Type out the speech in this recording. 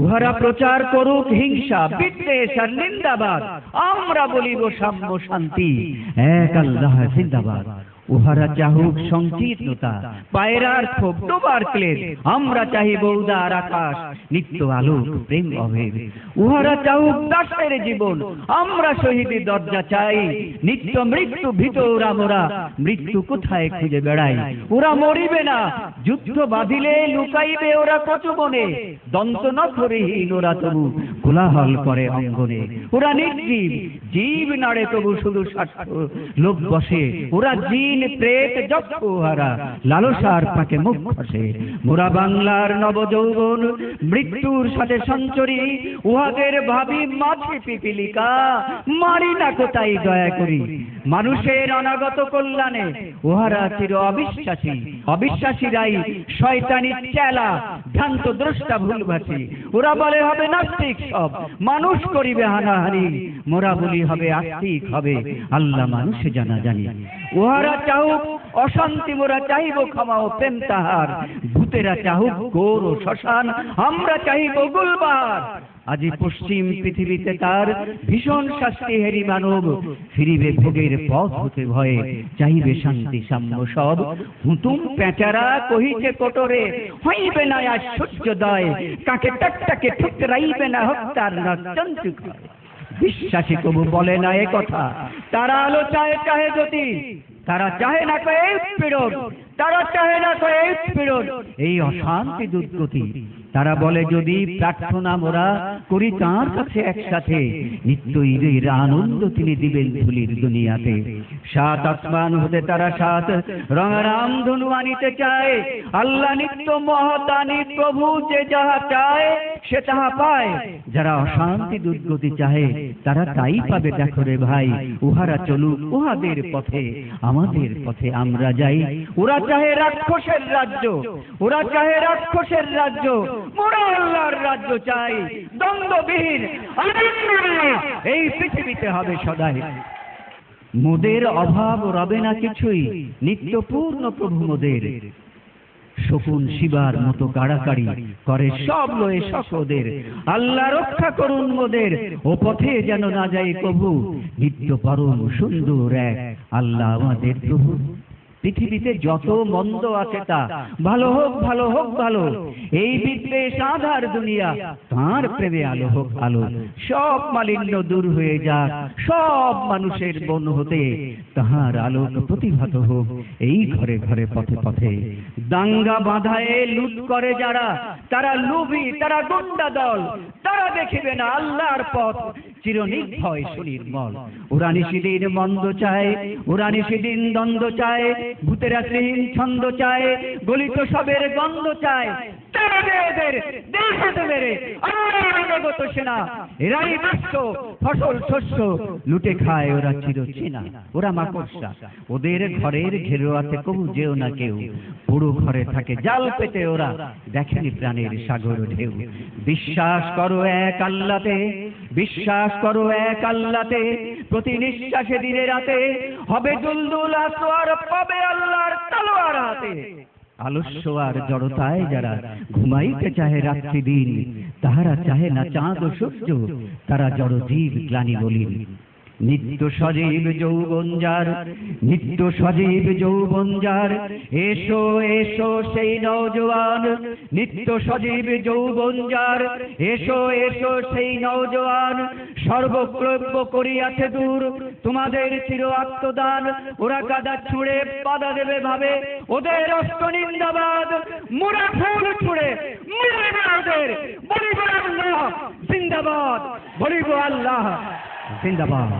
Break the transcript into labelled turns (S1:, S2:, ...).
S1: উহারা প্রচার করুক হিংসা বিদ্বেষ আর নিন্দাবাদ, আমরা বলিব সাম্য শান্তি, এক আল্লাহ জিন্দাবাদ। উহারা চাহুক সংকীর্ণতা, পায়রার ক্ষোভ ডোবার ক্লেদ, আমরা চাহিব উদার আকাশ, নিত্য আলোক প্রেম অভেদ। উহারা চাহুক দাসের জীবন, আমরা শহীদের দরজা চাই, নিত্য মৃত্যু ভীত ওরা মোরা, মৃত্যু কোথায় খুঁজে বেড়াই। ওরা মরিবে না, যুদ্ধ বাঁধিলে লুকাইবে ওরা কচবনে, দন্ত নখরহীন ওরা তবু কোলাহল করে অঙ্গনে। ওরা নির্জীব, জীব নাড়ে তবু শুধু স্বার্থ লোক বসে, ওরা জিন প্রেত যক্ষ উহারা, লালসার পাকে মুখ খসে। মোরা বাংলার নবযৌবন, মৃত্যুর সাথে সঞ্চরী, উহাদের ভাবি মাছি পিপিলিকা, মারি না কোথায় দয়া করি। মানুষের অনাগত কল্যাণে উহারা চির অবিশ্বাসী, অবিশ্বাসীরাই শয়তানির চেলা, ভ্রান্ত দ্রষ্টা ভুলভাসী। ওরা বলে হবে নাস্তিক সব, মানুষ করিবে হানাহানি, মোরা বলি হবে আস্তিক হবে আল্লাহ মানুষে জানা জানি। উহারা চাহুক অশান্তি, মোরা চাহিব ক্ষমা ও প্রেম তাহার, ভূতেরা চাহুক গোর ও শ্মশান, আমরা চাহিব গুলবার। আজি পশ্চিম পৃথিবীতে তার ভীষণ শাস্তি হেরি মানব, ফিরিবে ভোগের পথ হতে ভয়ে, চাহিবে শান্তি সাম্য সব। হুতুম পেঁচারা কহিছে কোটরে, হইবে না আর সূর্যোদয়, কাকে টাকটাকে ঠুকরাইবে না হত্যার নরচঞ্চু। বিশ্বাসী কবু বলে না এ কথা, তারা আলো চাহে চাহে জ্যোতি, তারা চাহে না কয়ে পীড়ন, তারা চাহে না কয়ে পীড়ন, এই অশান্তি দুর্গতি। তারা বলে যদি প্রার্থনা মোরা করি তাঁর কাছে একসাথে, নিত্য ঈদের আনন্দ তিনি দিবেন ধুলির দুনিয়াতে। সাত আসমান হতে তারা সাত রঙারাম ধনু আনিতে চায়, আল্লাহ নিত্য মহাদানী প্রভু যে যাহা চায় সে তাহা পায়। যারা অশান্তি দুর্গতি চাহে তারা তাই পাবে দেখো রে ভাই। উহারা চলুক উহাদের পথে, আমাদের পথে আমরা যাই। ওরা চাহে রাক্ষসের রাজ্য, ওরা চাহে রাক্ষসের রাজ্য, মোরা আল্লাহর রাজ্য চাই। দ্বন্দ্ববিহীন এই পৃথিবীতে হবে সদাই। মোদের অভাব রবে না কিছুই, নিত্য পূর্ণ প্রভু মোদের। শকুন শিবার মতো কাড়াকাড়ি করে সব লয়ে সকদের, আল্লাহ রক্ষা করুন মোদের, ও পথে যেন না যায় কভু। নিত্য পরম সুন্দর এক আল্লাহ আমাদের প্রভু। পৃথিবীতে যত মন্দ আছে তা ভালো হোক ভালো হোক ভালো, এই বিদ্বেষ আধার দুনিয়া, তাঁর প্রেমে আলো হোক আলো। সব মালিন্য দূর হয়ে যাক, সব মানুষের বন হতে তাহার আলোক প্রতিভাত হোক এই ঘরে ঘরে পথে পথে। দাঙ্গা বাঁধায় লুট করে যারা, তারা লুভি, তারা গুন্ডা দল, তারা দেখিবে না আল্লাহর পথ চির নির্ভয় সুনির্মল। ওরা নিশিদিন মন্দ চায়, ওরা নিশিদিন দ্বন্দ্ব চায়, ভূতেরা শ্রীহীন ছন্দ চায়, গলিত সবের গন্ধ চায়। তারা এদের দেশে মেরে আল্লাহর সেনা, এরাই বিশ্ব ফসল শস্য লুটে খায়, ওরা চির চেনা। ওরা মাকড়সা, ওদের ঘরের ঘেরোয়াতে কবু যেও না কেউ, পুরো ঘরে থাকে জাল পেতে ওরা, দেখেনি প্রাণের সাগর ঢেউ। বিশ্বাস করো এক আল্লাহতে, বিশ্বাস করো এক আল্লাহতে, প্রতি নিঃশ্বাসে দিনে রাতে হবে দুলদুল আসোয়ার, পাবে আল্লাহর তলোয়ার হাতে। আলস্য আর জড়তায় যারা ঘুমাইতে চাহে রাত্রি দিন, তাহারা চাহে না চাঁদ ও সূর্য, তারা জড় জীব গ্লানি বলিন। নিত্য সজীব যৌবন যার, নিত্য সজীব যৌবন যার, এসো এসো সেই নওজোয়ান। নিত্য সজীব যৌবন যার, এসো এসো সেই নওজোয়ান। সর্বক্রব্য করিয়াছে দূর তোমাদের চির আত্মদান। ওরা কাদা ছুঁড়ে বাধা দেবে ভাবে, ওদের অস্ত্র নিন্দাবাদ। মোরা ফুল ছুঁড়ে মুড়িব ওদের, বলিব আল্লাহ জিন্দাবাদ, বলিব আল্লাহ জিন্দাবাদ।